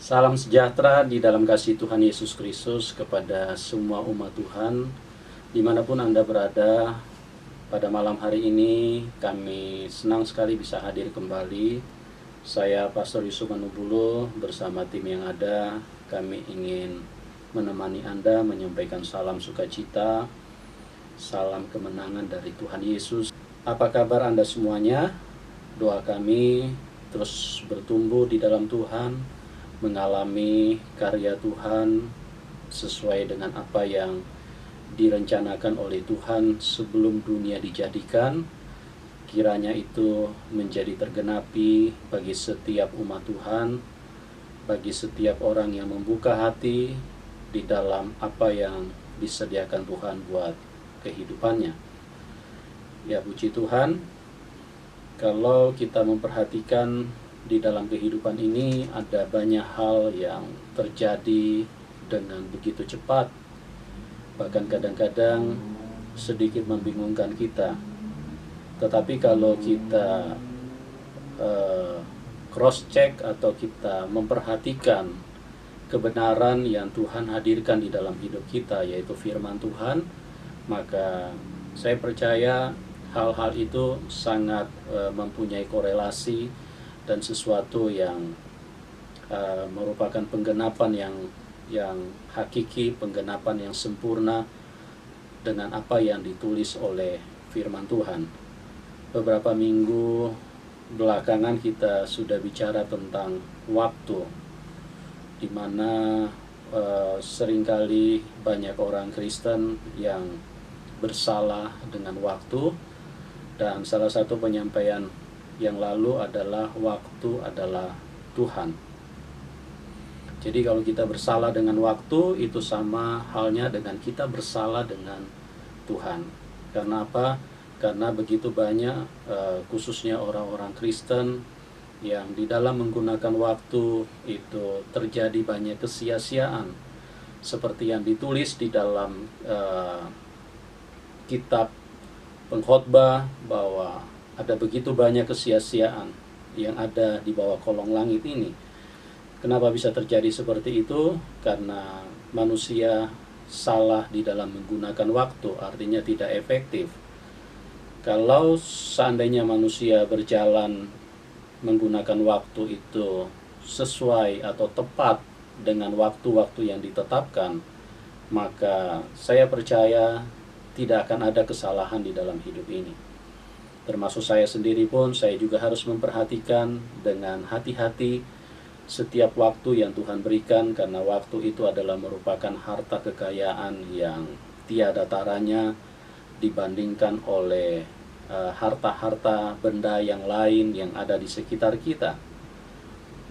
Salam sejahtera di dalam kasih Tuhan Yesus Kristus kepada semua umat Tuhan, dimanapun Anda berada. Pada malam hari ini kami senang sekali bisa hadir kembali. Saya Pastor Yusuf Manubulo bersama tim yang ada, kami ingin menemani Anda menyampaikan salam sukacita, salam kemenangan dari Tuhan Yesus. Apa kabar Anda semuanya? Doa kami terus bertumbuh di dalam Tuhan, mengalami karya Tuhan sesuai dengan apa yang direncanakan oleh Tuhan sebelum dunia dijadikan. Kiranya itu menjadi tergenapi bagi setiap umat Tuhan, bagi setiap orang yang membuka hati di dalam apa yang disediakan Tuhan buat kehidupannya. Ya, puji Tuhan, kalau kita memperhatikan di dalam kehidupan ini ada banyak hal yang terjadi dengan begitu cepat, bahkan kadang-kadang sedikit membingungkan kita. Tetapi kalau kita cross check atau kita memperhatikan kebenaran yang Tuhan hadirkan di dalam hidup kita, yaitu firman Tuhan, maka saya percaya hal-hal itu sangat mempunyai korelasi dan sesuatu yang merupakan penggenapan yang hakiki, penggenapan yang sempurna dengan apa yang ditulis oleh firman Tuhan. Beberapa minggu belakangan kita sudah bicara tentang waktu, di mana seringkali banyak orang Kristen yang bersalah dengan waktu, dan salah satu penyampaian yang lalu adalah waktu adalah Tuhan. Jadi kalau kita bersalah dengan waktu, itu sama halnya dengan kita bersalah dengan Tuhan. Karena apa? Karena begitu banyak khususnya orang-orang Kristen yang di dalam menggunakan waktu itu terjadi banyak kesia-siaan, seperti yang ditulis di dalam kitab Pengkhotbah, bahwa ada begitu banyak kesia-siaan yang ada di bawah kolong langit ini. Kenapa bisa terjadi seperti itu? Karena manusia salah di dalam menggunakan waktu, artinya tidak efektif. Kalau seandainya manusia berjalan menggunakan waktu itu sesuai atau tepat dengan waktu-waktu yang ditetapkan, maka saya percaya tidak akan ada kesalahan di dalam hidup ini. Termasuk saya sendiri pun, saya juga harus memperhatikan dengan hati-hati setiap waktu yang Tuhan berikan, karena waktu itu adalah merupakan harta kekayaan yang tiada taranya dibandingkan oleh harta-harta benda yang lain yang ada di sekitar kita.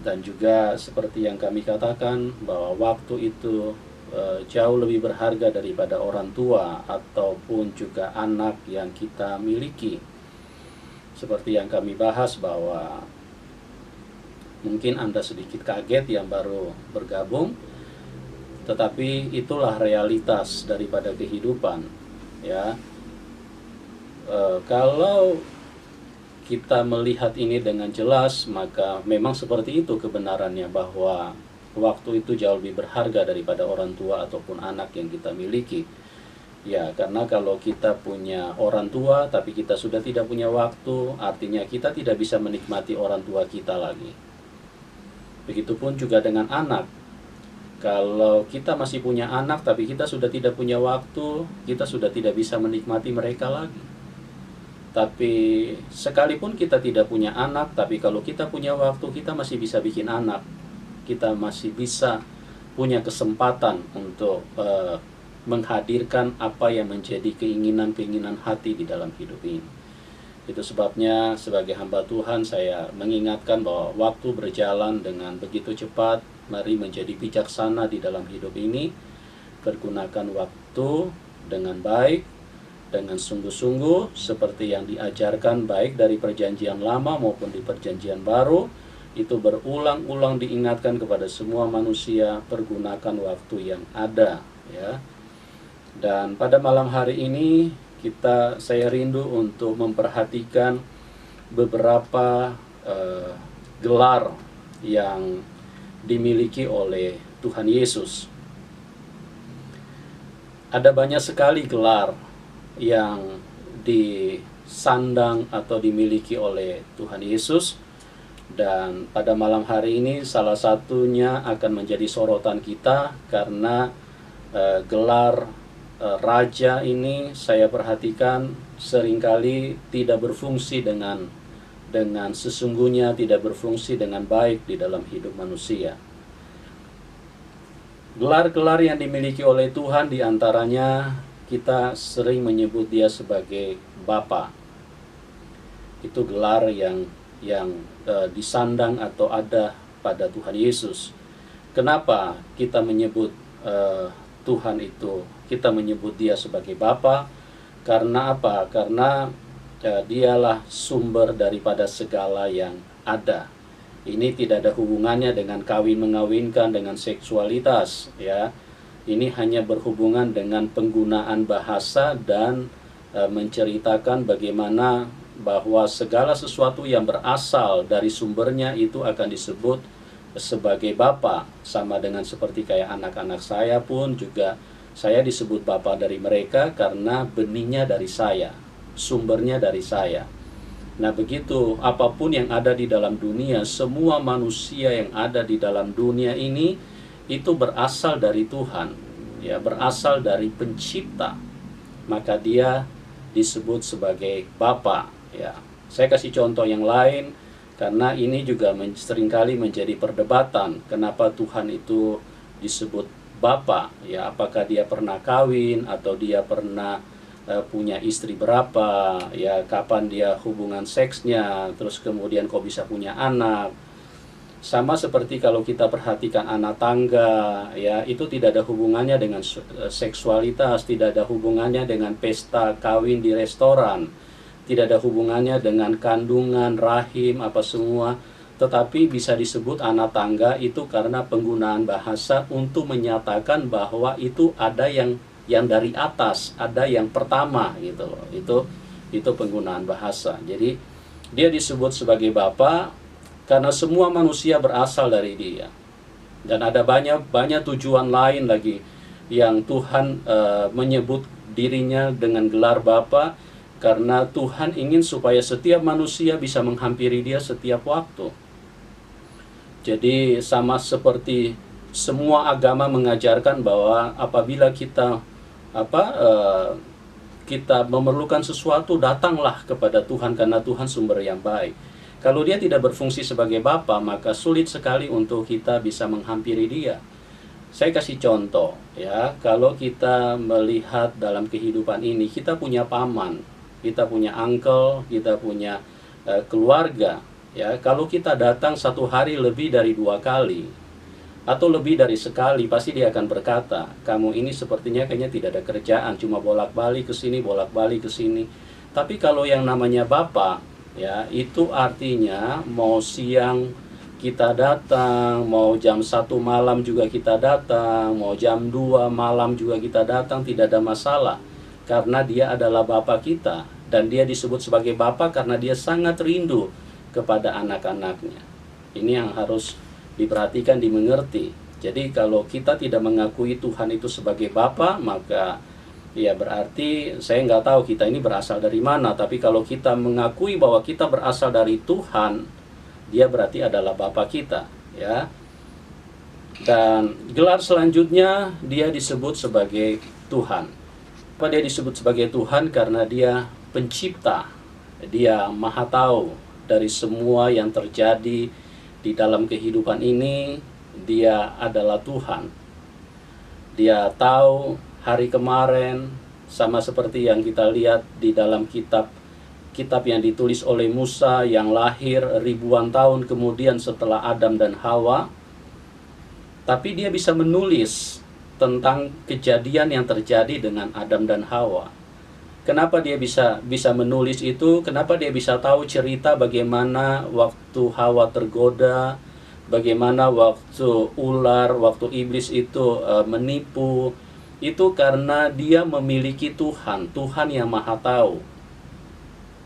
Dan juga seperti yang kami katakan, bahwa waktu itu jauh lebih berharga daripada orang tua ataupun juga anak yang kita miliki. Seperti yang kami bahas, bahwa mungkin Anda sedikit kaget yang baru bergabung, tetapi itulah realitas daripada kehidupan, ya. Kalau kita melihat ini dengan jelas, maka memang seperti itu kebenarannya, bahwa waktu itu jauh lebih berharga daripada orang tua ataupun anak yang kita miliki. Ya, karena kalau kita punya orang tua tapi kita sudah tidak punya waktu, artinya kita tidak bisa menikmati orang tua kita lagi. Begitupun juga dengan anak. Kalau kita masih punya anak tapi kita sudah tidak punya waktu, kita sudah tidak bisa menikmati mereka lagi. Tapi sekalipun kita tidak punya anak, tapi kalau kita punya waktu, kita masih bisa bikin anak. Kita masih bisa punya kesempatan untuk menghadirkan apa yang menjadi keinginan-keinginan hati di dalam hidup ini. Itu sebabnya sebagai hamba Tuhan, saya mengingatkan bahwa waktu berjalan dengan begitu cepat. Mari menjadi bijaksana di dalam hidup ini, pergunakan waktu dengan baik, dengan sungguh-sungguh, seperti yang diajarkan baik dari perjanjian lama maupun di perjanjian baru. Itu berulang-ulang diingatkan kepada semua manusia, pergunakan waktu yang ada, ya. Dan pada malam hari ini saya rindu untuk memperhatikan beberapa gelar yang dimiliki oleh Tuhan Yesus. Ada banyak sekali gelar yang disandang atau dimiliki oleh Tuhan Yesus, dan pada malam hari ini salah satunya akan menjadi sorotan kita karena gelar raja ini saya perhatikan seringkali tidak berfungsi dengan sesungguhnya, tidak berfungsi dengan baik di dalam hidup manusia. Gelar-gelar yang dimiliki oleh Tuhan diantaranya kita sering menyebut dia sebagai Bapa. Itu gelar yang disandang atau ada pada Tuhan Yesus. Kenapa kita menyebut Tuhan itu, kita menyebut dia sebagai Bapa? Karena apa? Karena dialah sumber daripada segala yang ada. Ini tidak ada hubungannya dengan kawin-mengawinkan, dengan seksualitas, ya. Ini hanya berhubungan dengan penggunaan bahasa dan menceritakan bagaimana bahwa segala sesuatu yang berasal dari sumbernya itu akan disebut sebagai Bapa. Sama dengan seperti kayak anak-anak saya pun juga, saya disebut Bapa dari mereka karena benihnya dari saya, sumbernya dari saya. Nah begitu, apapun yang ada di dalam dunia, semua manusia yang ada di dalam dunia ini itu berasal dari Tuhan, ya, berasal dari pencipta. Maka dia disebut sebagai Bapa, ya. Saya kasih contoh yang lain karena ini juga seringkali menjadi perdebatan. Kenapa Tuhan itu disebut Bapa? Ya, apakah dia pernah kawin atau dia pernah punya istri berapa, ya, kapan dia hubungan seksnya, terus kemudian kok bisa punya anak. Sama seperti kalau kita perhatikan anak tangga, ya, itu tidak ada hubungannya dengan seksualitas, tidak ada hubungannya dengan pesta kawin di restoran, tidak ada hubungannya dengan kandungan, rahim, apa semua. Tetapi bisa disebut anak tangga itu karena penggunaan bahasa untuk menyatakan bahwa itu ada yang dari atas, ada yang pertama gitu loh. Itu penggunaan bahasa. Jadi dia disebut sebagai Bapa karena semua manusia berasal dari dia. Dan ada banyak tujuan lain lagi yang Tuhan menyebut dirinya dengan gelar Bapa, karena Tuhan ingin supaya setiap manusia bisa menghampiri dia setiap waktu. Jadi sama seperti semua agama mengajarkan bahwa apabila kita kita memerlukan sesuatu, datanglah kepada Tuhan karena Tuhan sumber yang baik. Kalau dia tidak berfungsi sebagai Bapa, maka sulit sekali untuk kita bisa menghampiri dia. Saya kasih contoh, ya, kalau kita melihat dalam kehidupan ini, kita punya paman, kita punya uncle, kita punya keluarga, ya. Kalau kita datang satu hari lebih dari 2 kali atau lebih dari sekali, pasti dia akan berkata, kamu ini sepertinya kayaknya tidak ada kerjaan, cuma bolak-balik ke sini, bolak-balik ke sini. Tapi kalau yang namanya Bapa, ya, itu artinya mau siang kita datang, mau jam 1 malam juga kita datang, mau jam 2 malam juga kita datang, tidak ada masalah. Karena dia adalah Bapa kita, dan dia disebut sebagai Bapa karena dia sangat rindu kepada anak-anaknya. Ini yang harus diperhatikan, dimengerti. Jadi kalau kita tidak mengakui Tuhan itu sebagai Bapa, maka ya berarti saya nggak tahu kita ini berasal dari mana. Tapi kalau kita mengakui bahwa kita berasal dari Tuhan, dia berarti adalah Bapa kita, ya. Dan gelar selanjutnya dia disebut sebagai Tuhan. Apa dia disebut sebagai Tuhan? Karena dia pencipta, dia maha tahu dari semua yang terjadi di dalam kehidupan ini. Dia adalah Tuhan. Dia tahu hari kemarin, sama seperti yang kita lihat di dalam kitab yang ditulis oleh Musa yang lahir ribuan tahun kemudian setelah Adam dan Hawa. Tapi dia bisa menulis tentang kejadian yang terjadi dengan Adam dan Hawa. Kenapa dia bisa menulis itu? Kenapa dia bisa tahu cerita bagaimana waktu Hawa tergoda, bagaimana waktu ular, waktu iblis itu menipu? Itu karena dia memiliki Tuhan yang maha tahu.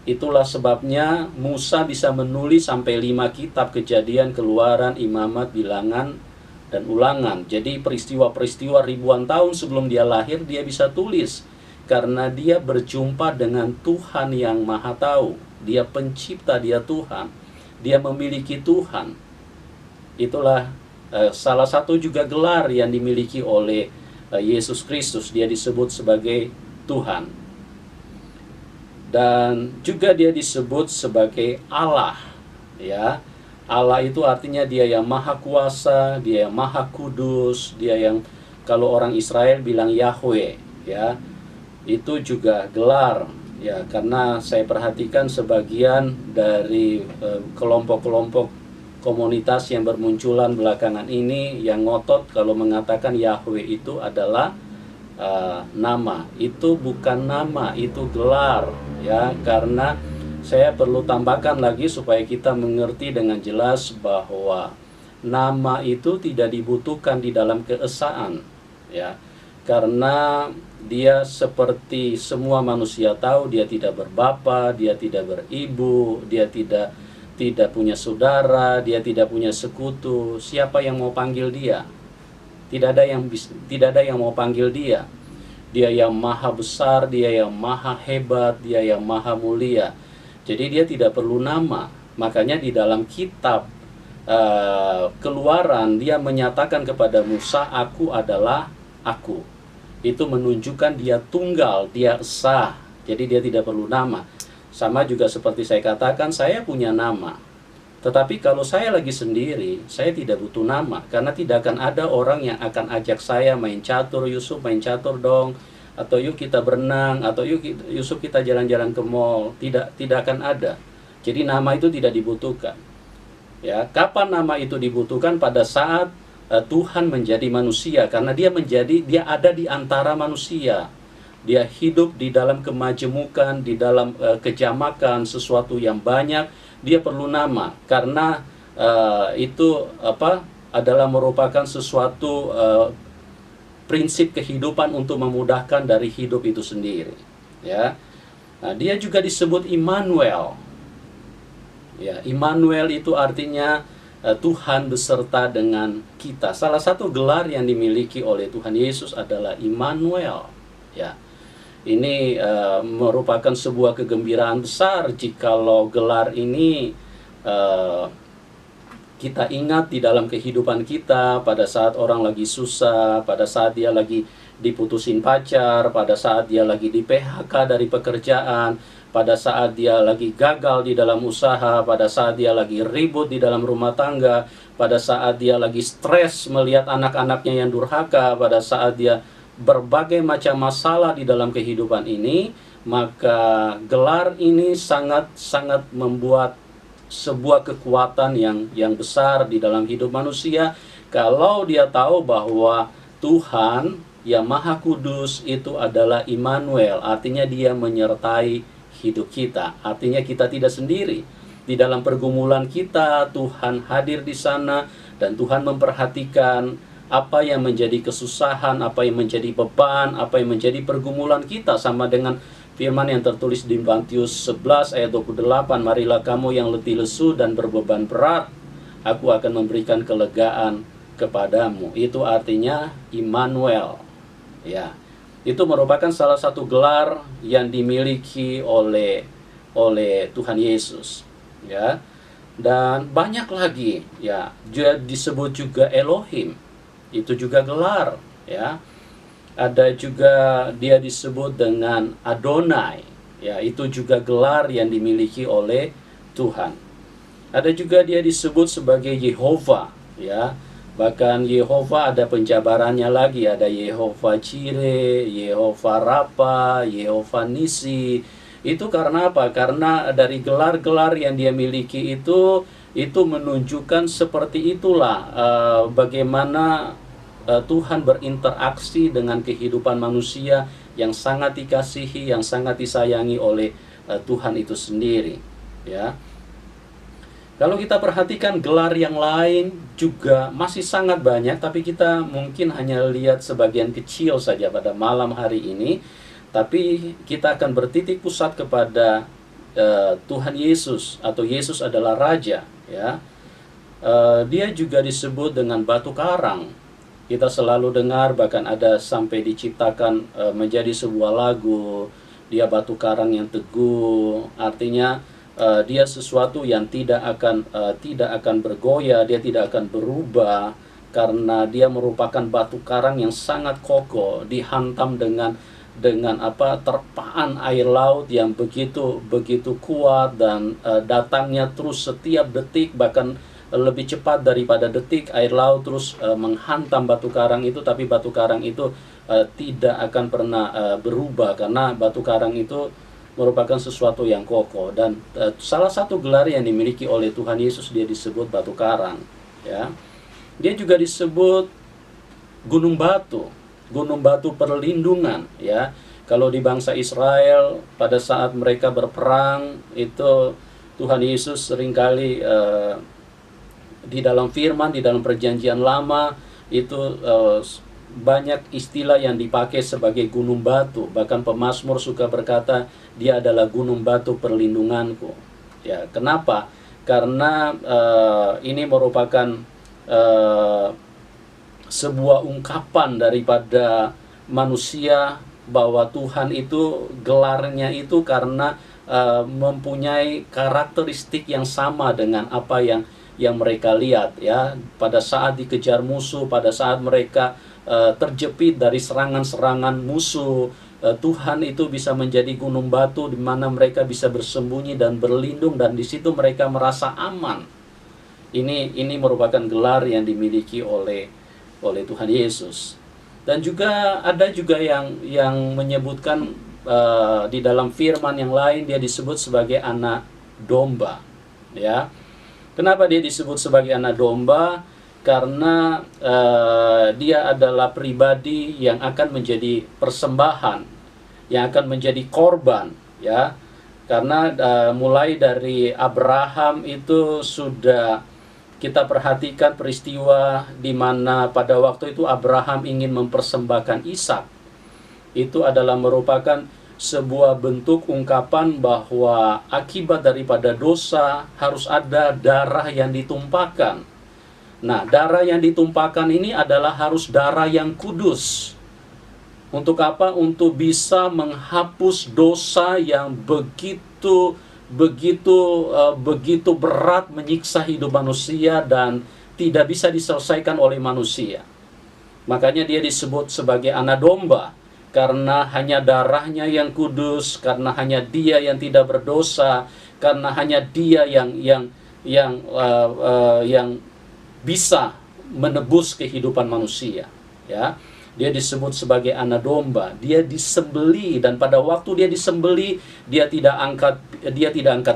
Itulah sebabnya Musa bisa menulis sampai 5 kitab, Kejadian, Keluaran, Imamat, Bilangan, dan Ulangan. Jadi peristiwa-peristiwa ribuan tahun sebelum dia lahir dia bisa tulis, karena dia berjumpa dengan Tuhan yang Maha Tahu. Dia pencipta, dia Tuhan, dia memiliki Tuhan. Itulah salah satu juga gelar yang dimiliki oleh Yesus Kristus. Dia disebut sebagai Tuhan. Dan juga dia disebut sebagai Allah, ya. Allah itu artinya dia yang maha kuasa, dia yang maha kudus, dia yang, kalau orang Israel bilang Yahweh, ya. Itu juga gelar, ya, karena saya perhatikan sebagian dari kelompok-kelompok komunitas yang bermunculan belakangan ini yang ngotot kalau mengatakan Yahweh itu adalah nama. Itu bukan nama, itu gelar, ya. Karena saya perlu tambahkan lagi supaya kita mengerti dengan jelas bahwa nama itu tidak dibutuhkan di dalam keesaan, ya. Karena dia seperti semua manusia tahu, dia tidak berbapa, dia tidak beribu, dia tidak punya saudara, dia tidak punya sekutu. Siapa yang mau panggil dia? Tidak ada yang mau panggil dia. Dia yang maha besar, dia yang maha hebat, dia yang maha mulia. Jadi dia tidak perlu nama. Makanya di dalam kitab Keluaran dia menyatakan kepada Musa, aku adalah aku. Itu menunjukkan dia tunggal, dia esa. Jadi dia tidak perlu nama. Sama juga seperti saya katakan, saya punya nama. Tetapi kalau saya lagi sendiri, saya tidak butuh nama. Karena tidak akan ada orang yang akan ajak saya main catur, Yusuf main catur dong. Atau yuk kita berenang, atau yuk Yusuf kita jalan-jalan ke mall. Tidak akan ada. Jadi nama itu tidak dibutuhkan. Ya, kapan nama itu dibutuhkan? Pada saat Tuhan menjadi manusia. Karena dia ada di antara manusia. Dia hidup di dalam kemajemukan, di dalam kejamakan, sesuatu yang banyak. Dia perlu nama, karena itu adalah merupakan sesuatu prinsip kehidupan untuk memudahkan dari hidup itu sendiri, ya. Nah, dia juga disebut Immanuel. Ya, Immanuel itu artinya Tuhan beserta dengan kita. Salah satu gelar yang dimiliki oleh Tuhan Yesus adalah Immanuel, ya. Ini merupakan sebuah kegembiraan besar jikalau gelar ini kita ingat di dalam kehidupan kita pada saat orang lagi susah, pada saat dia lagi diputusin pacar, pada saat dia lagi di PHK dari pekerjaan, pada saat dia lagi gagal di dalam usaha, pada saat dia lagi ribut di dalam rumah tangga, pada saat dia lagi stres melihat anak-anaknya yang durhaka, pada saat dia berbagai macam masalah di dalam kehidupan ini, maka gelar ini sangat membuat sebuah kekuatan yang besar di dalam hidup manusia. Kalau dia tahu bahwa Tuhan yang Maha Kudus itu adalah Immanuel, artinya dia menyertai hidup kita. Artinya kita tidak sendiri. Di dalam pergumulan kita, Tuhan hadir di sana dan Tuhan memperhatikan apa yang menjadi kesusahan, apa yang menjadi beban, apa yang menjadi pergumulan kita, sama dengan firman yang tertulis di Matius 11 ayat 28, marilah kamu yang letih lesu dan berbeban berat, aku akan memberikan kelegaan kepadamu. Itu artinya Immanuel, ya. Itu merupakan salah satu gelar yang dimiliki oleh Tuhan Yesus, ya. Dan banyak lagi, ya. Dia disebut juga Elohim. Itu juga gelar, ya. Ada juga dia disebut dengan Adonai, ya. Itu juga gelar yang dimiliki oleh Tuhan. Ada juga dia disebut sebagai Yehova, ya. Bahkan Yehova ada penjabarannya lagi, ada Yehova Jireh, Yehova Rafa, Yehova Nisi. Itu karena apa? Karena dari gelar-gelar yang dia miliki itu menunjukkan seperti itulah bagaimana Tuhan berinteraksi dengan kehidupan manusia yang sangat dikasihi, yang sangat disayangi oleh Tuhan itu sendiri, ya. Kalau kita perhatikan gelar yang lain juga masih sangat banyak, tapi kita mungkin hanya lihat sebagian kecil saja pada malam hari ini. Tapi kita akan bertitik pusat kepada Tuhan Yesus atau Yesus adalah Raja, ya, dia juga disebut dengan batu karang. Kita selalu dengar, bahkan ada sampai diciptakan menjadi sebuah lagu, dia batu karang yang teguh. Artinya dia sesuatu yang tidak akan bergoyah, dia tidak akan berubah, karena dia merupakan batu karang yang sangat kokoh, dihantam dengan terpaan air laut yang begitu kuat, dan datangnya terus setiap detik, bahkan lebih cepat daripada detik air laut terus menghantam batu karang itu, tapi batu karang itu tidak akan pernah berubah, karena batu karang itu merupakan sesuatu yang kokoh. Dan salah satu gelar yang dimiliki oleh Tuhan Yesus, dia disebut batu karang, ya. Dia juga disebut gunung batu perlindungan, ya. Kalau di bangsa Israel pada saat mereka berperang itu, Tuhan Yesus seringkali di dalam firman, di dalam perjanjian lama itu banyak istilah yang dipakai sebagai gunung batu. Bahkan pemazmur suka berkata, dia adalah gunung batu perlindunganku. Ya, kenapa? Karena ini merupakan sebuah ungkapan daripada manusia bahwa Tuhan itu gelarnya itu karena mempunyai karakteristik yang sama dengan apa yang mereka lihat, ya. Pada saat dikejar musuh, pada saat mereka terjepit dari serangan-serangan musuh, Tuhan itu bisa menjadi gunung batu di mana mereka bisa bersembunyi dan berlindung, dan di situ mereka merasa aman. Ini merupakan gelar yang dimiliki oleh Tuhan Yesus. Dan juga ada juga yang menyebutkan di dalam firman yang lain, dia disebut sebagai anak domba, ya. Kenapa dia disebut sebagai anak domba? Karena dia adalah pribadi yang akan menjadi persembahan, yang akan menjadi korban, ya. Karena mulai dari Abraham itu sudah kita perhatikan peristiwa di mana pada waktu itu Abraham ingin mempersembahkan Ishak. Itu adalah merupakan sebuah bentuk ungkapan bahwa akibat daripada dosa harus ada darah yang ditumpahkan. Nah, darah yang ditumpahkan ini adalah harus darah yang kudus. Untuk apa? Untuk bisa menghapus dosa yang begitu berat menyiksa hidup manusia dan tidak bisa diselesaikan oleh manusia. Makanya dia disebut sebagai anak domba, karena hanya darahnya yang kudus, karena hanya dia yang tidak berdosa, karena hanya dia yang bisa menebus kehidupan manusia, ya. Dia disebut sebagai anak domba. Dia disembeli, dan pada waktu dia disembeli, dia tidak angkat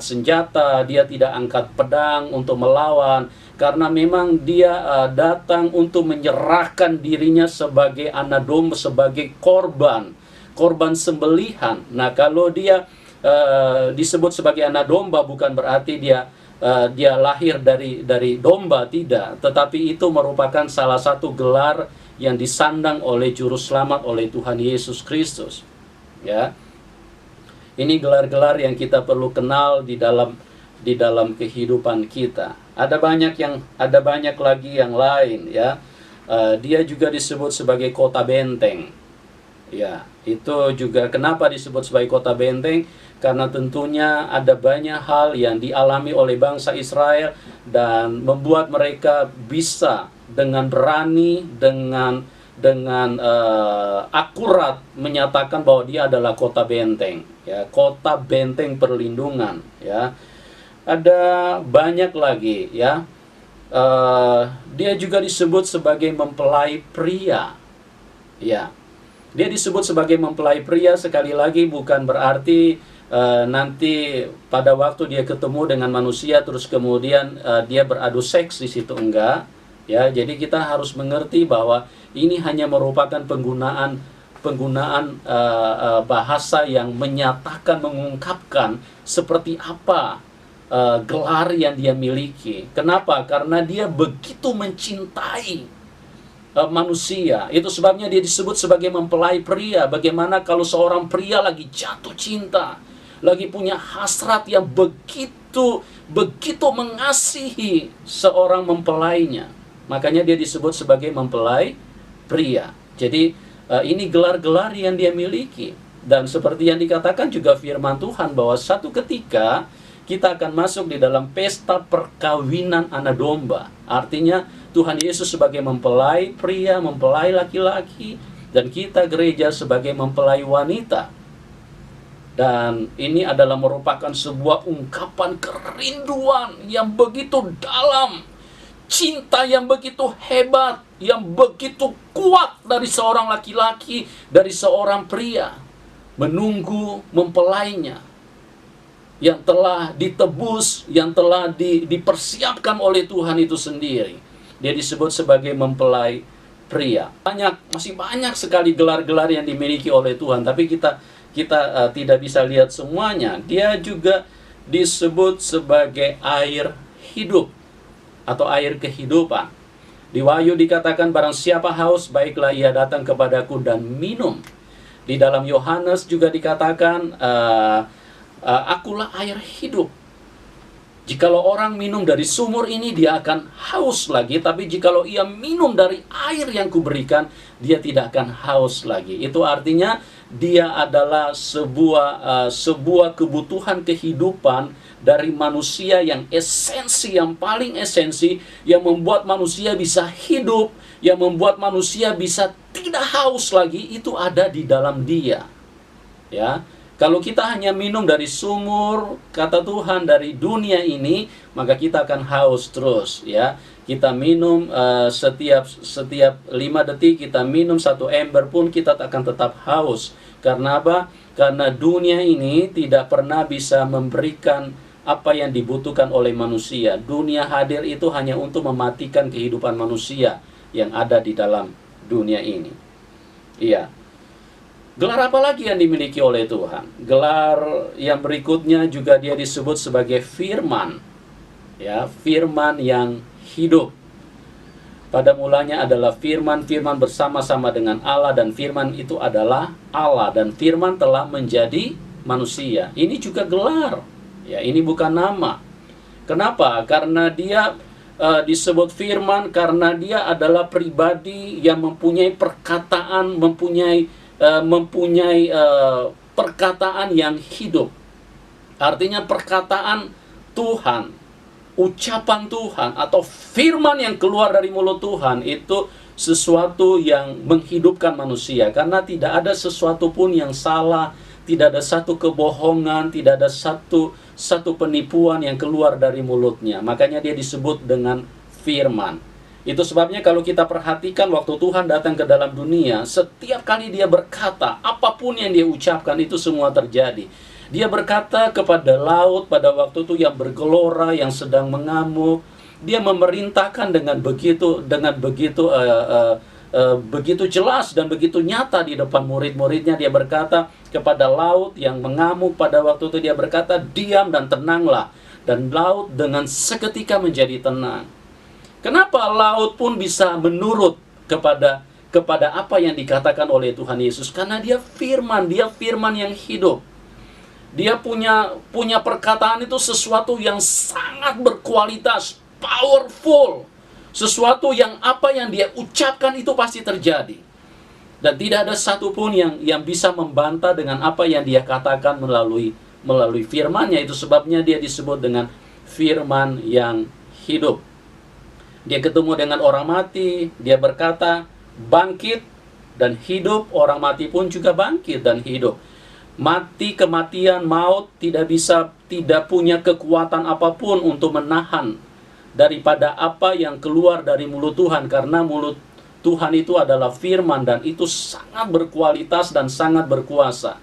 senjata, dia tidak angkat pedang untuk melawan, karena memang dia datang untuk menyerahkan dirinya sebagai anak domba, sebagai korban sembelihan. Nah, kalau dia disebut sebagai anak domba, bukan berarti dia lahir dari domba, tidak, tetapi itu merupakan salah satu gelar yang disandang oleh juru selamat, oleh Tuhan Yesus Kristus, ya. Ini gelar-gelar yang kita perlu kenal di dalam kehidupan kita. Ada banyak lagi yang lain, ya. Dia juga disebut sebagai kota benteng. Ya, itu juga kenapa disebut sebagai kota benteng? Karena tentunya ada banyak hal yang dialami oleh bangsa Israel dan membuat mereka bisa dengan berani, dengan akurat menyatakan bahwa dia adalah kota benteng, ya, kota benteng perlindungan, ya. Ada banyak lagi, ya. Dia juga disebut sebagai mempelai pria, ya. Dia disebut sebagai mempelai pria, sekali lagi bukan berarti nanti pada waktu dia ketemu dengan manusia terus kemudian dia beradu seks di situ, enggak, ya. Jadi kita harus mengerti bahwa ini hanya merupakan penggunaan bahasa yang menyatakan, mengungkapkan seperti apa gelar yang dia miliki. Kenapa? Karena dia begitu mencintai manusia. Itu sebabnya dia disebut sebagai mempelai pria. Bagaimana kalau seorang pria lagi jatuh cinta, lagi punya hasrat yang begitu mengasihi seorang mempelainya. Makanya dia disebut sebagai mempelai pria. Jadi ini gelar-gelar yang dia miliki. Dan seperti yang dikatakan juga firman Tuhan bahwa satu ketika kita akan masuk di dalam pesta perkawinan anak domba. Artinya Tuhan Yesus sebagai mempelai pria, mempelai laki-laki, dan kita gereja sebagai mempelai wanita. Dan ini adalah merupakan sebuah ungkapan kerinduan yang begitu dalam, cinta yang begitu hebat, yang begitu kuat dari seorang laki-laki, dari seorang pria, menunggu mempelainya yang telah ditebus, yang telah dipersiapkan oleh Tuhan itu sendiri. Dia disebut sebagai mempelai pria. Masih banyak sekali gelar-gelar yang dimiliki oleh Tuhan, tapi kita tidak bisa lihat semuanya. Dia juga disebut sebagai air hidup atau air kehidupan. Di Wahyu dikatakan, barang siapa haus, baiklah ia datang kepadaku dan minum. Di dalam Yohanes juga dikatakan, akulah air hidup. Jikalau orang minum dari sumur ini, dia akan haus lagi. Tapi jikalau ia minum dari air yang kuberikan, dia tidak akan haus lagi. Itu artinya dia adalah sebuah kebutuhan kehidupan dari manusia yang esensi, yang paling esensi, yang membuat manusia bisa hidup, yang membuat manusia bisa tidak haus lagi, itu ada di dalam dia. Ya, kalau kita hanya minum dari sumur, kata Tuhan, dari dunia ini, maka kita akan haus terus. Ya, kita minum setiap 5 detik kita minum 1 ember pun kita akan tetap haus. Karena apa? Karena dunia ini tidak pernah bisa memberikan apa yang dibutuhkan oleh manusia. Dunia hadir itu hanya untuk mematikan kehidupan manusia yang ada di dalam dunia ini. Iya. Gelar apa lagi yang dimiliki oleh Tuhan? Gelar yang berikutnya juga dia disebut sebagai firman. Ya, firman yang hidup. Pada mulanya adalah firman bersama-sama dengan Allah, dan firman itu adalah Allah, dan firman telah menjadi manusia. Ini juga gelar. Ya, ini bukan nama. Kenapa? Karena dia disebut firman karena dia adalah pribadi yang mempunyai perkataan, mempunyai perkataan yang hidup. Artinya perkataan Tuhan, ucapan Tuhan atau firman yang keluar dari mulut Tuhan itu sesuatu yang menghidupkan manusia. Karena tidak ada sesuatu pun yang salah, tidak ada satu kebohongan, tidak ada satu penipuan yang keluar dari mulutnya. Makanya dia disebut dengan firman. Itu sebabnya kalau kita perhatikan waktu Tuhan datang ke dalam dunia, setiap kali dia berkata, apapun yang dia ucapkan itu semua terjadi. Dia berkata kepada laut pada waktu itu yang bergelora, yang sedang mengamuk. Dia memerintahkan dengan begitu jelas dan begitu nyata di depan murid-muridnya. Dia berkata kepada laut yang mengamuk pada waktu itu, dia berkata, diam dan tenanglah. Dan laut dengan seketika menjadi tenang. Kenapa laut pun bisa menurut kepada apa yang dikatakan oleh Tuhan Yesus? Karena dia firman yang hidup. Dia punya perkataan itu sesuatu yang sangat berkualitas, powerful. Sesuatu yang apa yang dia ucapkan itu pasti terjadi. Dan tidak ada satupun yang bisa membantah dengan apa yang dia katakan melalui firman-Nya. Itu sebabnya dia disebut dengan firman yang hidup. Dia ketemu dengan orang mati, dia berkata, bangkit dan hidup. Orang mati pun juga bangkit dan hidup. Mati, kematian, maut tidak punya kekuatan apapun untuk menahan daripada apa yang keluar dari mulut Tuhan. Karena mulut Tuhan itu adalah firman, dan itu sangat berkualitas dan sangat berkuasa.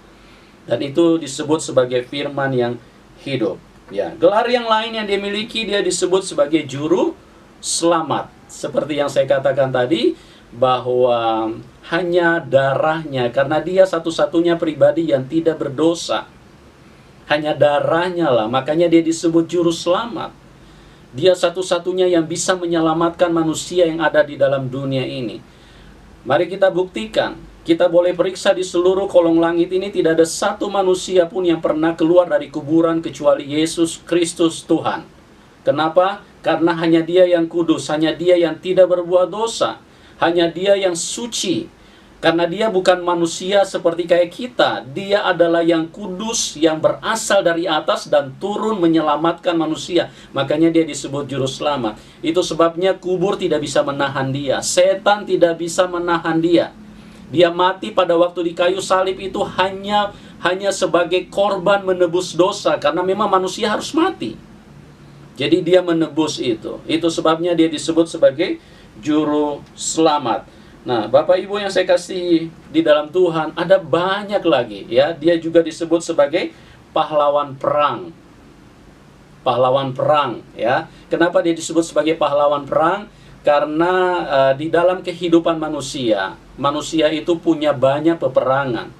Dan itu disebut sebagai firman yang hidup. Ya, gelar yang lain yang dia miliki, dia disebut sebagai juru selamat. Seperti yang saya katakan tadi, bahwa hanya darahnya, karena dia satu-satunya pribadi yang tidak berdosa, hanya darahnya lah, makanya dia disebut juru selamat. Dia satu-satunya yang bisa menyelamatkan manusia yang ada di dalam dunia ini. Mari kita buktikan Kita boleh periksa di seluruh kolong langit ini, tidak ada satu manusia pun yang pernah keluar dari kuburan kecuali Yesus Kristus Tuhan. Kenapa? Karena hanya Dia yang kudus, hanya Dia yang tidak berbuat dosa, hanya Dia yang suci. Karena Dia bukan manusia seperti kayak kita. Dia adalah yang kudus, yang berasal dari atas dan turun menyelamatkan manusia. Makanya Dia disebut juru selamat. Itu sebabnya kubur tidak bisa menahan Dia. Setan tidak bisa menahan Dia. Dia mati pada waktu di kayu salib itu hanya sebagai korban menebus dosa. Karena memang manusia harus mati. Jadi Dia menebus itu. Itu sebabnya Dia disebut sebagai juru selamat. Nah, Bapak Ibu yang saya kasih di dalam Tuhan, ada banyak lagi ya. Dia juga disebut sebagai pahlawan perang. Pahlawan perang ya. Kenapa dia disebut sebagai pahlawan perang? Karena di dalam kehidupan manusia itu punya banyak peperangan.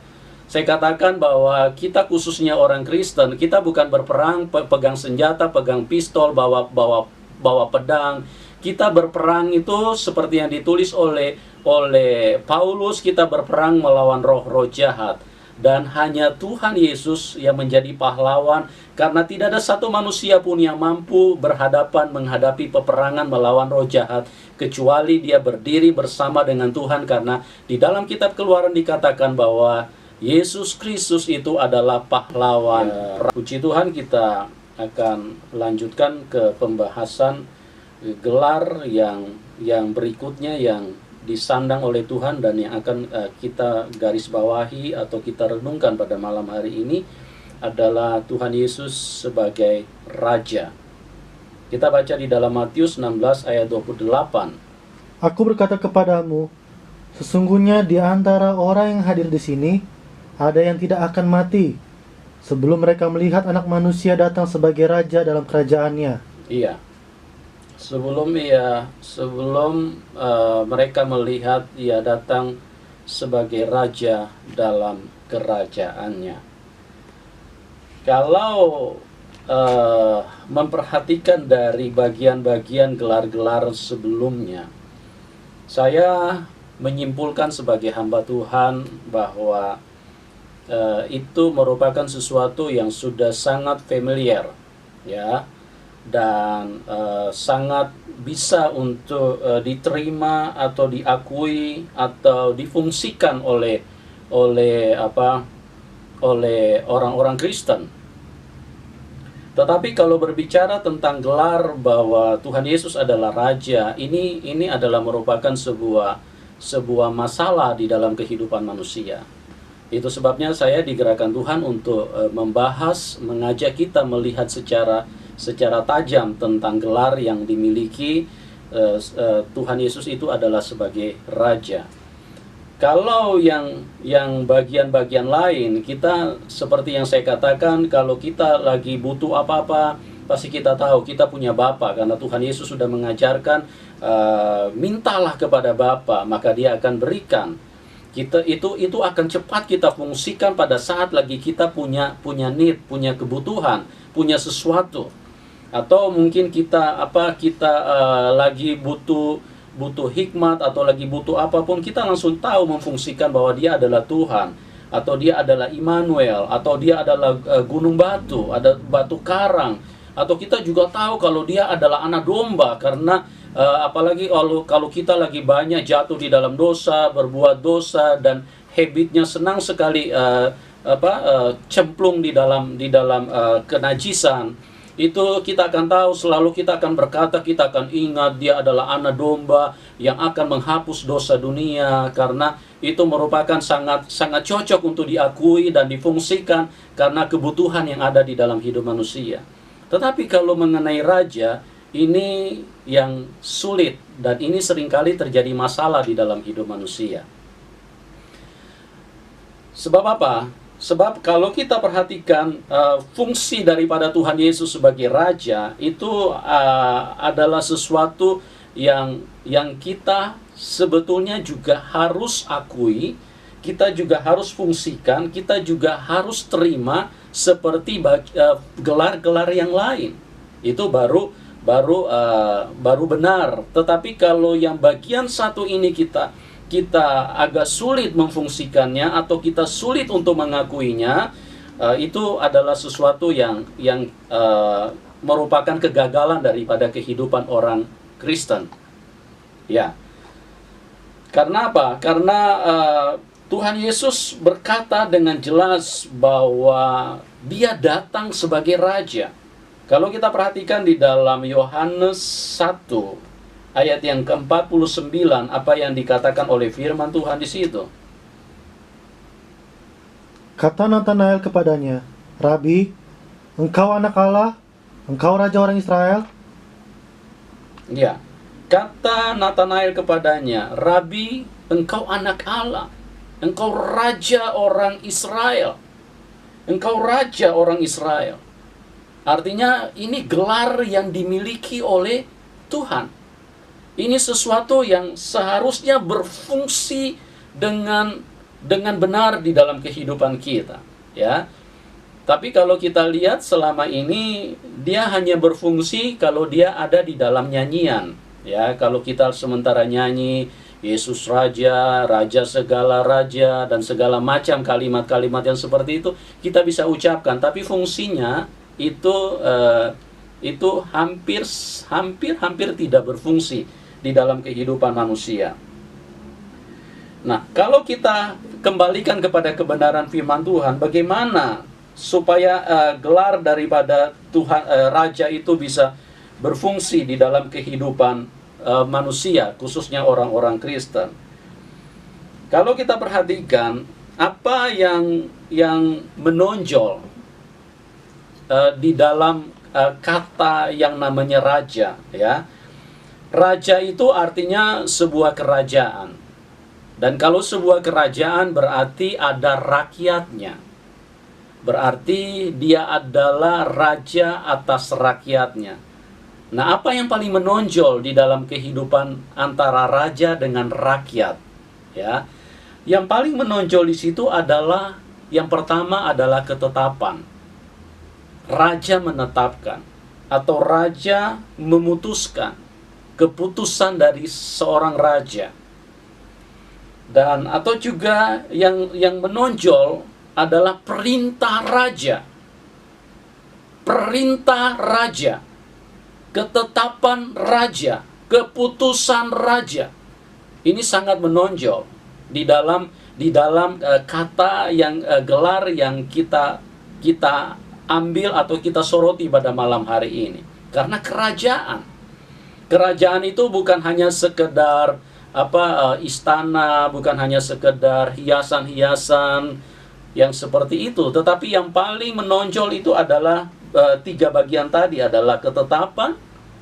Saya katakan bahwa kita khususnya orang Kristen, kita bukan berperang pegang senjata, pegang pistol, bawa pedang. Kita berperang itu seperti yang ditulis oleh Paulus, kita berperang melawan roh-roh jahat. Dan hanya Tuhan Yesus yang menjadi pahlawan, karena tidak ada satu manusia pun yang mampu berhadapan menghadapi peperangan melawan roh jahat, kecuali dia berdiri bersama dengan Tuhan. Karena di dalam kitab Keluaran dikatakan bahwa Yesus Kristus itu adalah pahlawan. Puji Tuhan, kita akan lanjutkan ke pembahasan gelar yang berikutnya yang disandang oleh Tuhan dan yang akan kita garis bawahi atau kita renungkan pada malam hari ini adalah Tuhan Yesus sebagai Raja. Kita baca di dalam Matius 16 ayat 28. Aku berkata kepadamu, sesungguhnya di antara orang yang hadir di sini ada yang tidak akan mati sebelum mereka melihat Anak Manusia datang sebagai Raja dalam kerajaannya. Iya. Sebelum mereka melihat Ia datang sebagai Raja dalam kerajaannya. Kalau memperhatikan dari bagian-bagian gelar-gelar sebelumnya, saya menyimpulkan sebagai hamba Tuhan bahwa itu merupakan sesuatu yang sudah sangat familiar, ya, dan sangat bisa untuk diterima atau diakui atau difungsikan oleh orang-orang Kristen. Tetapi kalau berbicara tentang gelar bahwa Tuhan Yesus adalah Raja, ini adalah merupakan sebuah masalah di dalam kehidupan manusia. Itu sebabnya saya digerakkan Tuhan untuk membahas, mengajak kita melihat secara tajam tentang gelar yang dimiliki Tuhan Yesus itu adalah sebagai Raja. Kalau yang bagian-bagian lain, kita seperti yang saya katakan, kalau kita lagi butuh apa-apa, pasti kita tahu kita punya Bapa, karena Tuhan Yesus sudah mengajarkan mintalah kepada Bapa, maka Dia akan berikan. Itu akan cepat kita fungsikan pada saat lagi kita punya need, punya kebutuhan, punya sesuatu. Atau mungkin kita lagi butuh hikmat atau lagi butuh apapun, kita langsung tahu memfungsikan bahwa Dia adalah Tuhan, atau Dia adalah Immanuel, atau Dia adalah gunung batu, ada batu karang, atau kita juga tahu kalau Dia adalah anak domba. Karena apalagi kalau kita lagi banyak jatuh di dalam dosa, berbuat dosa, dan habitnya senang sekali cemplung di dalam kenajisan, itu kita akan tahu, selalu kita akan berkata, kita akan ingat Dia adalah anak domba yang akan menghapus dosa dunia. Karena itu merupakan sangat cocok untuk diakui dan difungsikan karena kebutuhan yang ada di dalam hidup manusia. Tetapi kalau mengenai Raja, ini yang sulit, dan ini seringkali terjadi masalah di dalam hidup manusia. Sebab apa? Sebab kalau kita perhatikan fungsi daripada Tuhan Yesus sebagai Raja, itu adalah sesuatu yang kita sebetulnya juga harus akui, kita juga harus fungsikan, kita juga harus terima seperti gelar-gelar yang lain. Itu baru benar. Tetapi kalau yang bagian satu ini kita kita agak sulit memfungsikannya atau kita sulit untuk mengakuinya, itu adalah sesuatu yang merupakan kegagalan daripada kehidupan orang Kristen. Ya. Karena apa? Karena Tuhan Yesus berkata dengan jelas bahwa Dia datang sebagai raja. Kalau kita perhatikan di dalam Yohanes 1 ayat yang ke-49, apa yang dikatakan oleh firman Tuhan di situ? Kata Natanael kepadanya, "Rabi, engkau anak Allah, engkau raja orang Israel?" Ya. Kata Natanael kepadanya, "Rabi, engkau anak Allah, engkau raja orang Israel." Engkau raja orang Israel. Artinya ini gelar yang dimiliki oleh Tuhan. Ini sesuatu yang seharusnya berfungsi dengan benar di dalam kehidupan kita, ya. Tapi kalau kita lihat selama ini dia hanya berfungsi kalau dia ada di dalam nyanyian, ya. Kalau kita sementara nyanyi Yesus Raja, Raja segala raja, dan segala macam kalimat-kalimat yang seperti itu kita bisa ucapkan, tapi fungsinya itu hampir tidak berfungsi di dalam kehidupan manusia. Nah, kalau kita kembalikan kepada kebenaran firman Tuhan, bagaimana supaya gelar daripada Tuhan Raja itu bisa berfungsi di dalam kehidupan manusia, khususnya orang-orang Kristen. Kalau kita perhatikan apa yang menonjol di dalam kata yang namanya raja, ya. Raja itu artinya sebuah kerajaan. Dan kalau sebuah kerajaan berarti ada rakyatnya. Berarti dia adalah raja atas rakyatnya. Nah, apa yang paling menonjol di dalam kehidupan antara raja dengan rakyat? Ya, yang paling menonjol di situ adalah yang pertama adalah ketetapan. Raja menetapkan atau raja memutuskan keputusan dari seorang raja. Dan atau juga yang menonjol adalah perintah raja. Perintah raja, ketetapan raja, keputusan raja. Ini sangat menonjol di dalam kata yang gelar yang kita ambil atau kita soroti pada malam hari ini. Karena kerajaan itu bukan hanya sekedar istana, bukan hanya sekedar hiasan-hiasan yang seperti itu, tetapi yang paling menonjol itu adalah tiga bagian tadi, adalah ketetapan,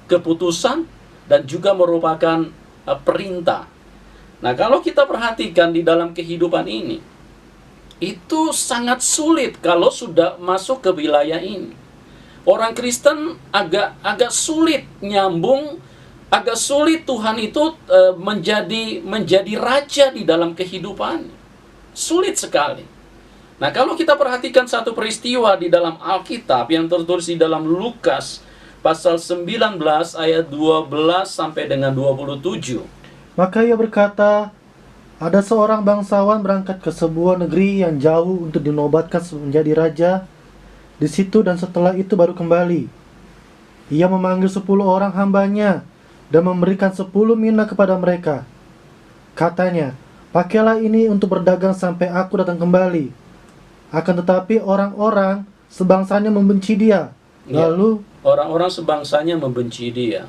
keputusan, dan juga merupakan perintah. Nah, kalau kita perhatikan di dalam kehidupan ini, itu sangat sulit kalau sudah masuk ke wilayah ini. Orang Kristen agak sulit nyambung, agak sulit Tuhan itu menjadi raja di dalam kehidupan. Sulit sekali. Nah, kalau kita perhatikan satu peristiwa di dalam Alkitab yang tertulis di dalam Lukas pasal 19 ayat 12 sampai dengan 27. Maka ia berkata, ada seorang bangsawan berangkat ke sebuah negeri yang jauh untuk dinobatkan menjadi raja di situ, dan setelah itu baru kembali. Ia memanggil 10 orang hambanya dan memberikan 10 mina kepada mereka. Katanya, pakailah ini untuk berdagang sampai aku datang kembali. Akan tetapi orang-orang sebangsanya membenci dia. Lalu orang-orang sebangsanya membenci dia.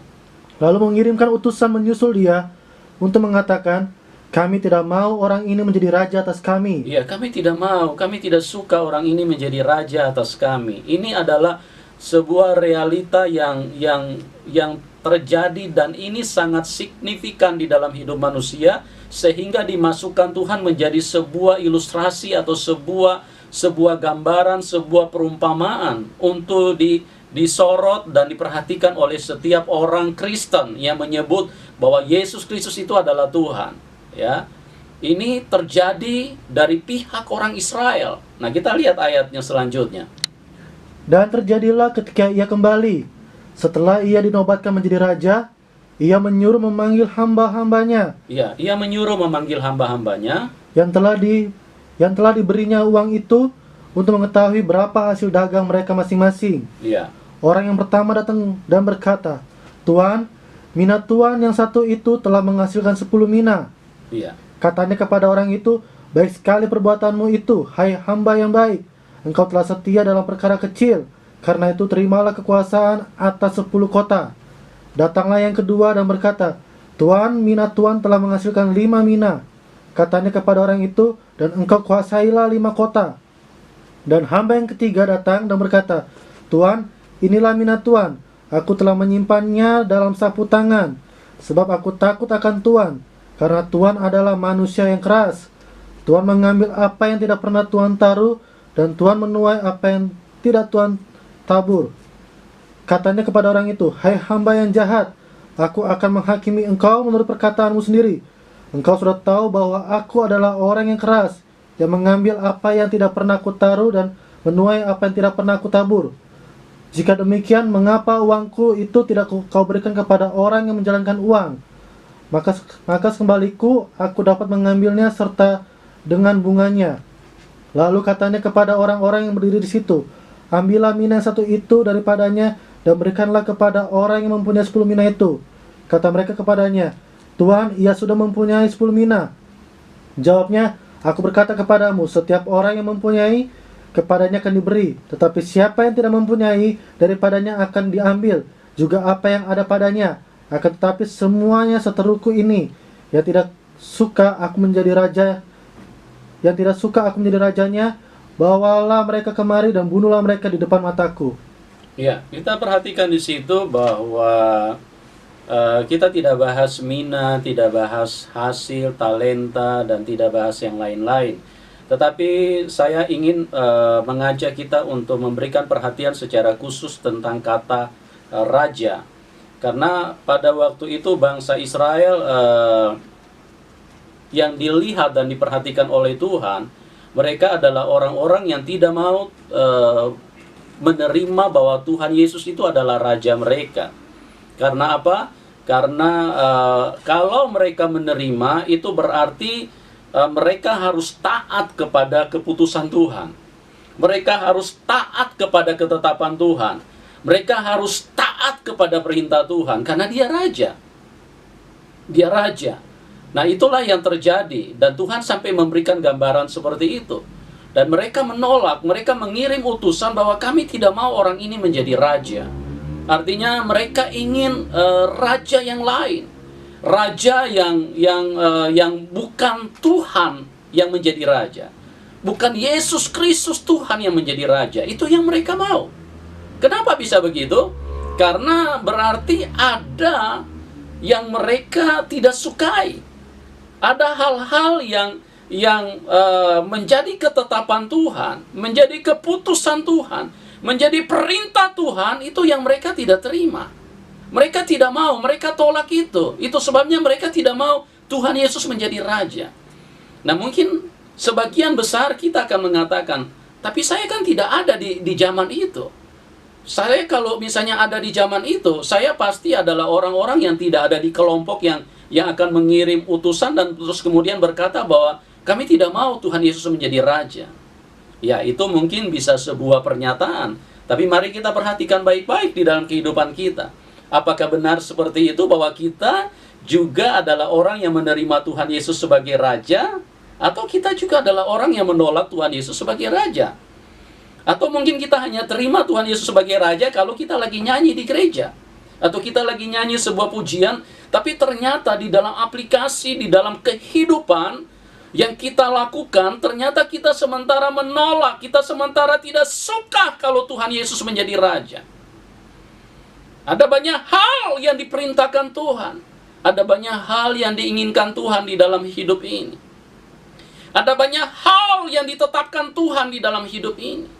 Lalu mengirimkan utusan menyusul dia untuk mengatakan, kami tidak mau orang ini menjadi raja atas kami. Ya, kami tidak mau, kami tidak suka orang ini menjadi raja atas kami. Ini adalah sebuah realita yang terjadi, dan ini sangat signifikan di dalam hidup manusia, sehingga dimasukkan Tuhan menjadi sebuah ilustrasi atau sebuah gambaran, sebuah perumpamaan untuk disorot dan diperhatikan oleh setiap orang Kristen yang menyebut bahwa Yesus Kristus itu adalah Tuhan. Ya, ini terjadi dari pihak orang Israel. Nah, kita lihat ayatnya selanjutnya. Dan terjadilah ketika ia kembali, setelah ia dinobatkan menjadi raja, ia menyuruh memanggil hamba-hambanya Ya, ia menyuruh memanggil hamba-hambanya yang telah diberinya uang itu untuk mengetahui berapa hasil dagang mereka masing-masing. ya, Orang yang pertama datang dan berkata, "Tuan, mina tuan yang satu itu telah menghasilkan 10 mina." ya, Katanya kepada orang itu, "Baik sekali perbuatanmu itu, hai hamba yang baik. Engkau telah setia dalam perkara kecil, karena itu terimalah kekuasaan atas 10 kota." Datanglah yang kedua dan berkata, "Tuan, mina tuan telah menghasilkan 5 mina." Katanya kepada orang itu, "Dan engkau kuasailah 5 kota." Dan hamba yang ketiga datang dan berkata, "Tuan, inilah mina tuan. Aku telah menyimpannya dalam sapu tangan, sebab aku takut akan Tuan, karena Tuan adalah manusia yang keras. Tuan mengambil apa yang tidak pernah Tuan taruh, dan Tuan menuai apa yang tidak Tuan tabur." Katanya kepada orang itu, "Hai hamba yang jahat, aku akan menghakimi engkau menurut perkataanmu sendiri. Engkau sudah tahu bahwa aku adalah orang yang keras, yang mengambil apa yang tidak pernah aku taruh dan menuai apa yang tidak pernah aku tabur. Jika demikian, mengapa uangku itu tidak kau berikan kepada orang yang menjalankan uang? Maka kembaliku, aku dapat mengambilnya serta dengan bunganya." Lalu katanya kepada orang-orang yang berdiri di situ, "Ambillah mina yang satu itu daripadanya dan berikanlah kepada orang yang mempunyai 10 mina itu." Kata mereka kepadanya, "Tuan, ia sudah mempunyai 10 mina." Jawabnya, "Aku berkata kepadamu, setiap orang yang mempunyai, kepadanya akan diberi, tetapi siapa yang tidak mempunyai, daripadanya akan diambil juga apa yang ada padanya. Akan tetapi semuanya seteruku ini, yang tidak suka aku menjadi rajanya, bawalah mereka kemari dan bunuhlah mereka di depan mataku." ya. Kita perhatikan di situ bahwa kita tidak bahas mina, tidak bahas hasil, talenta, dan tidak bahas yang lain-lain. Tetapi saya ingin mengajak kita untuk memberikan perhatian secara khusus tentang kata raja. Karena pada waktu itu bangsa Israel yang dilihat dan diperhatikan oleh Tuhan, mereka adalah orang-orang yang tidak mau menerima bahwa Tuhan Yesus itu adalah raja mereka. Karena apa? Karena kalau mereka menerima, itu berarti mereka harus taat kepada keputusan Tuhan. Mereka harus taat kepada ketetapan Tuhan. Mereka harus taat kepada perintah Tuhan, karena dia raja. Dia raja. Nah, itulah yang terjadi. Dan Tuhan sampai memberikan gambaran seperti itu. Dan mereka menolak, mereka mengirim utusan bahwa kami tidak mau orang ini menjadi raja. Artinya mereka ingin raja yang lain, raja yang bukan Tuhan yang menjadi raja, bukan Yesus Kristus Tuhan yang menjadi raja. Itu yang mereka mau. Kenapa bisa begitu? Karena berarti ada yang mereka tidak sukai. Ada hal-hal yang menjadi ketetapan Tuhan, menjadi keputusan Tuhan, menjadi perintah Tuhan, itu yang mereka tidak terima. Mereka tidak mau, mereka tolak itu. Itu sebabnya mereka tidak mau Tuhan Yesus menjadi raja. Nah, mungkin sebagian besar kita akan mengatakan, tapi saya kan tidak ada di zaman itu. Saya kalau misalnya ada di zaman itu, saya pasti adalah orang-orang yang tidak ada di kelompok yang akan mengirim utusan dan terus kemudian berkata bahwa kami tidak mau Tuhan Yesus menjadi raja. Ya, itu mungkin bisa sebuah pernyataan. Tapi mari kita perhatikan baik-baik di dalam kehidupan kita. Apakah benar seperti itu bahwa kita juga adalah orang yang menerima Tuhan Yesus sebagai raja? Atau kita juga adalah orang yang menolak Tuhan Yesus sebagai raja? Atau mungkin kita hanya terima Tuhan Yesus sebagai raja kalau kita lagi nyanyi di gereja? Atau kita lagi nyanyi sebuah pujian, tapi ternyata di dalam aplikasi, di dalam kehidupan yang kita lakukan, ternyata kita sementara menolak, kita sementara tidak suka kalau Tuhan Yesus menjadi raja. Ada banyak hal yang diperintahkan Tuhan. Ada banyak hal yang diinginkan Tuhan di dalam hidup ini. Ada banyak hal yang ditetapkan Tuhan di dalam hidup ini.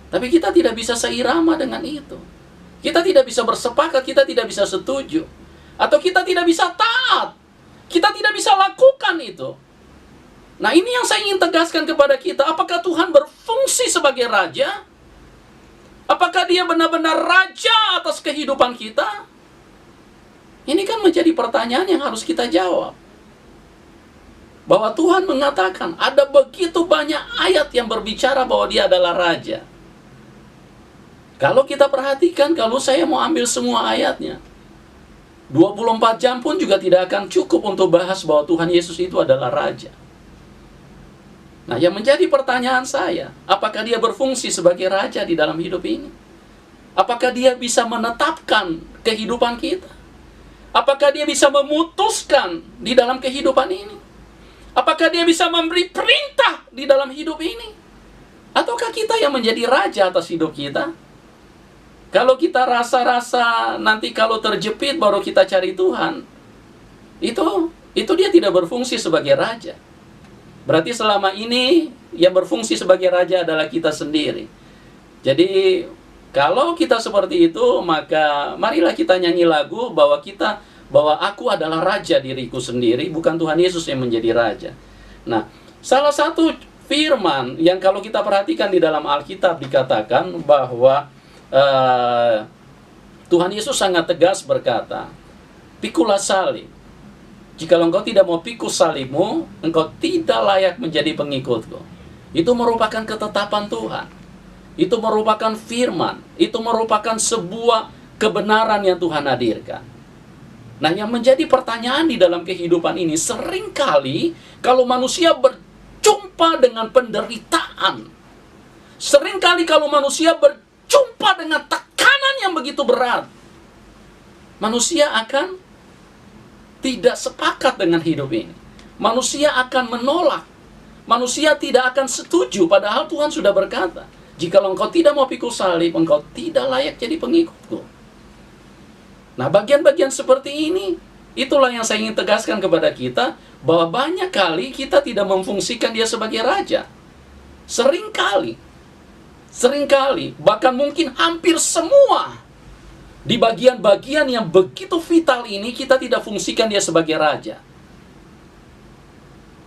Tapi kita tidak bisa seirama dengan itu. Kita tidak bisa bersepakat, kita tidak bisa setuju. Atau kita tidak bisa taat. Kita tidak bisa lakukan itu. Nah, ini yang saya ingin tegaskan kepada kita. Apakah Tuhan berfungsi sebagai raja? Apakah dia benar-benar raja atas kehidupan kita? Ini kan menjadi pertanyaan yang harus kita jawab. Bahwa Tuhan mengatakan ada begitu banyak ayat yang berbicara bahwa dia adalah raja. Kalau kita perhatikan, kalau saya mau ambil semua ayatnya, 24 jam pun juga tidak akan cukup untuk bahas bahwa Tuhan Yesus itu adalah raja. Nah, yang menjadi pertanyaan saya, apakah dia berfungsi sebagai raja di dalam hidup ini? Apakah dia bisa menetapkan kehidupan kita? Apakah dia bisa memutuskan di dalam kehidupan ini? Apakah dia bisa memberi perintah di dalam hidup ini? Ataukah kita yang menjadi raja atas hidup kita? Kalau kita rasa-rasa nanti kalau terjepit baru kita cari Tuhan, itu dia tidak berfungsi sebagai raja. Berarti selama ini yang berfungsi sebagai raja adalah kita sendiri. Jadi kalau kita seperti itu, maka marilah kita nyanyi lagu bahwa aku adalah raja diriku sendiri, bukan Tuhan Yesus yang menjadi raja. Nah, salah satu firman yang kalau kita perhatikan di dalam Alkitab dikatakan bahwa Tuhan Yesus sangat tegas berkata, "Pikulah salib. Jikalau engkau tidak mau pikul salibmu, engkau tidak layak menjadi pengikutku." Itu merupakan ketetapan Tuhan. Itu merupakan firman. Itu merupakan sebuah kebenaran yang Tuhan hadirkan. Nah, yang menjadi pertanyaan di dalam kehidupan ini, seringkali kalau manusia berjumpa dengan penderitaan, seringkali kalau manusia berjumpa dengan tekanan yang begitu berat, manusia akan tidak sepakat dengan hidup ini. Manusia akan menolak. Manusia tidak akan setuju, padahal Tuhan sudah berkata, "Jikalau engkau tidak mau pikul salib, engkau tidak layak jadi pengikutku." Nah, bagian-bagian seperti ini, itulah yang saya ingin tegaskan kepada kita, bahwa banyak kali kita tidak memfungsikan dia sebagai raja. Seringkali, bahkan mungkin hampir semua, di bagian-bagian yang begitu vital ini, kita tidak fungsikan dia sebagai raja.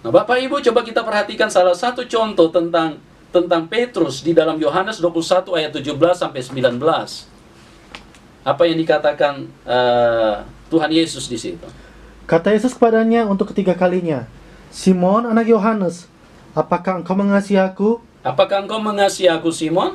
Nah, Bapak Ibu, coba kita perhatikan salah satu contoh tentang Petrus di dalam Yohanes 21 ayat 17 sampai 19. Apa yang dikatakan Tuhan Yesus di situ? Kata Yesus kepadanya untuk ketiga kalinya, "Simon anak Yohanes, apakah engkau mengasihi aku?" Apakah engkau mengasihi aku, Simon?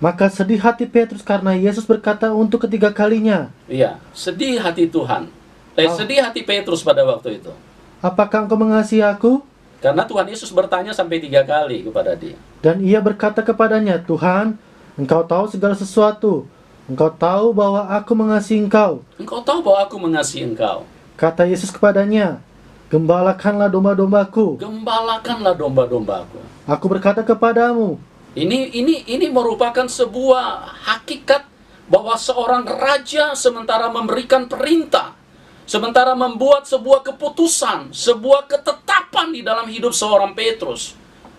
Maka sedih hati Petrus karena Yesus berkata untuk ketiga kalinya. Iya, sedih hati Tuhan. Sedih hati Petrus pada waktu itu. "Apakah engkau mengasihi aku?" Karena Tuhan Yesus bertanya sampai 3 kali kepada dia. Dan ia berkata kepadanya, "Tuhan, engkau tahu segala sesuatu. Engkau tahu bahwa aku mengasihi engkau." Engkau tahu bahwa aku mengasihi engkau. Kata Yesus kepadanya, "Gembalakanlah domba-dombaku." Gembalakanlah domba-dombaku. "Aku berkata kepadamu." Ini merupakan sebuah hakikat bahwa seorang raja sementara memberikan perintah, sementara membuat sebuah keputusan, sebuah ketetapan di dalam hidup seorang Petrus.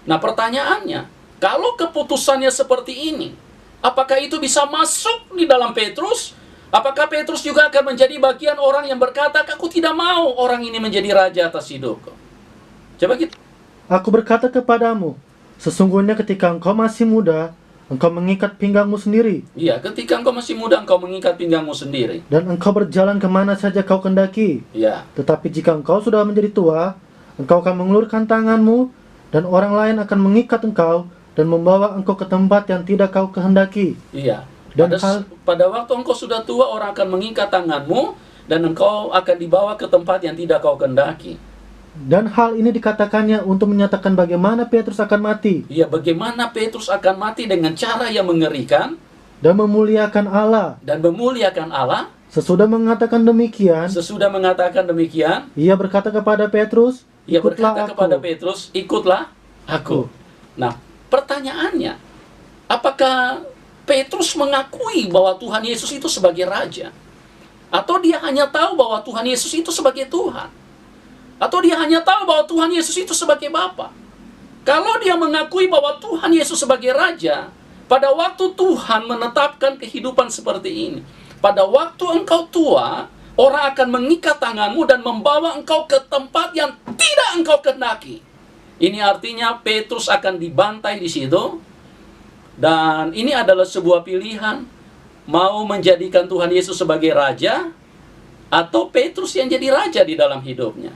Nah, pertanyaannya, kalau keputusannya seperti ini, apakah itu bisa masuk di dalam Petrus? Apakah Petrus juga akan menjadi bagian orang yang berkata, "Aku tidak mau orang ini menjadi raja atas hidupku"? Coba kita. "Aku berkata kepadamu, sesungguhnya ketika engkau masih muda, engkau mengikat pinggangmu sendiri. Iya, ketika engkau masih muda, engkau mengikat pinggangmu sendiri. Dan engkau berjalan kemana saja kau kendaki. Iya. Tetapi jika engkau sudah menjadi tua, engkau akan mengulurkan tanganmu, dan orang lain akan mengikat engkau, dan membawa engkau ke tempat yang tidak kau kehendaki." Iya. Dan Pada waktu engkau sudah tua, orang akan mengikat tanganmu, dan engkau akan dibawa ke tempat yang tidak kau kehendaki. Dan hal ini dikatakannya untuk menyatakan bagaimana Petrus akan mati. Iya, bagaimana Petrus akan mati dengan cara yang mengerikan Dan memuliakan Allah. Sesudah mengatakan demikian, ia berkata kepada Petrus, ia "Ikutlah berkata aku." kepada Petrus, "Ikutlah aku." Nah, pertanyaannya, apakah Petrus mengakui bahwa Tuhan Yesus itu sebagai raja? Atau dia hanya tahu bahwa Tuhan Yesus itu sebagai Tuhan? Atau dia hanya tahu bahwa Tuhan Yesus itu sebagai Bapa? Kalau dia mengakui bahwa Tuhan Yesus sebagai raja, pada waktu Tuhan menetapkan kehidupan seperti ini, pada waktu engkau tua, orang akan mengikat tanganmu dan membawa engkau ke tempat yang tidak engkau kehendaki. Ini artinya Petrus akan dibantai di situ. Dan ini adalah sebuah pilihan, mau menjadikan Tuhan Yesus sebagai raja atau Petrus yang jadi raja di dalam hidupnya?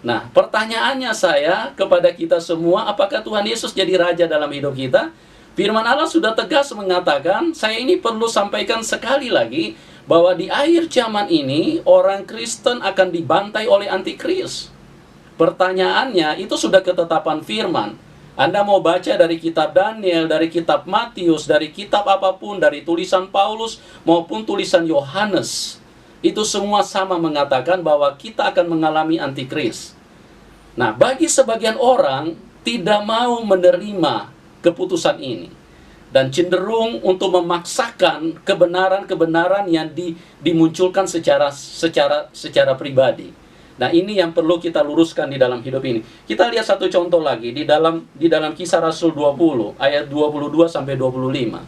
Nah, pertanyaannya saya kepada kita semua, apakah Tuhan Yesus jadi raja dalam hidup kita? Firman Allah sudah tegas mengatakan, saya ini perlu sampaikan sekali lagi, bahwa di akhir zaman ini, orang Kristen akan dibantai oleh antikris. Pertanyaannya, itu sudah ketetapan firman. Anda mau baca dari kitab Daniel, dari kitab Matius, dari kitab apapun, dari tulisan Paulus, maupun tulisan Yohanes. Itu semua sama mengatakan bahwa kita akan mengalami antikris. Nah, bagi sebagian orang tidak mau menerima keputusan ini dan cenderung untuk memaksakan kebenaran-kebenaran yang dimunculkan secara pribadi. Nah, ini yang perlu kita luruskan di dalam hidup ini. Kita lihat satu contoh lagi di dalam Kisah Rasul 20 ayat 22 sampai 25.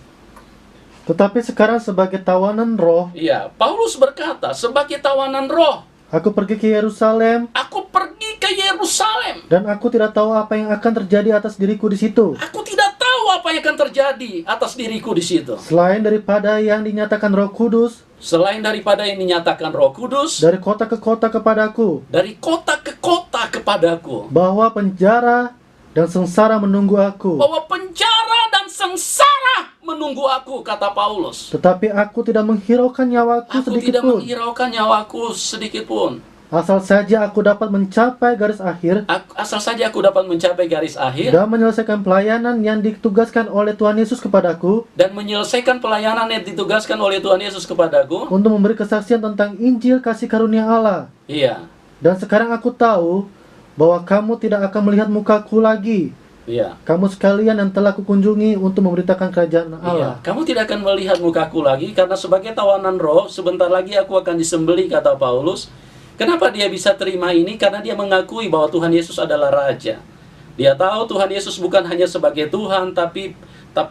Tetapi sekarang sebagai tawanan roh, Iya, Paulus berkata, sebagai tawanan roh, aku pergi ke Yerusalem, aku pergi ke Yerusalem. dan aku tidak tahu apa yang akan terjadi atas diriku di situ, Aku tidak tahu apa yang akan terjadi atas diriku di situ. selain daripada yang dinyatakan Roh Kudus Selain daripada yang dinyatakan Roh Kudus, dari kota ke kota kepadaku, dari kota ke kota kepadaku, bahwa penjara dan sengsara menunggu aku. bahwa penjara dan sengsara menunggu aku, kata Paulus. Tetapi aku tidak menghiraukan nyawaku Aku sedikit tidak pun, menghiraukan nyawaku sedikit pun. asal saja aku dapat mencapai garis akhir Asal saja aku dapat mencapai garis akhir dan menyelesaikan pelayanan yang ditugaskan oleh Tuhan Yesus kepadaku dan menyelesaikan pelayanan yang ditugaskan oleh Tuhan Yesus kepadaku. untuk memberi kesaksian tentang Injil kasih karunia Allah. Iya, Dan sekarang aku tahu bahwa kamu tidak akan melihat mukaku lagi. iya. Kamu sekalian yang telah kukunjungi untuk memberitakan kerajaan Iya, Allah. kamu tidak akan melihat mukaku lagi karena sebagai tawanan roh, sebentar lagi aku akan disembelih, kata Paulus. Kenapa dia bisa terima ini? Karena dia mengakui bahwa Tuhan Yesus adalah Raja. Dia tahu Tuhan Yesus bukan hanya sebagai Tuhan, tapi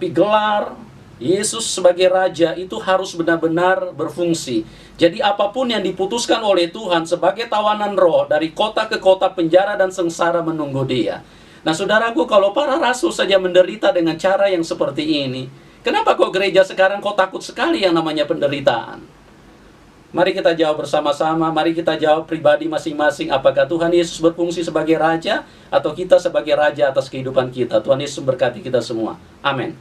gelar Yesus sebagai Raja itu harus benar-benar berfungsi. Jadi apapun yang diputuskan oleh Tuhan sebagai tawanan roh, dari kota ke kota, penjara dan sengsara menunggu dia. Nah, saudaraku, kalau para rasul saja menderita dengan cara yang seperti ini, kenapa kok gereja sekarang kok takut sekali yang namanya penderitaan? Mari kita jawab bersama-sama, mari kita jawab pribadi masing-masing, apakah Tuhan Yesus berfungsi sebagai Raja atau kita sebagai Raja atas kehidupan kita. Tuhan Yesus memberkati kita semua. Amin.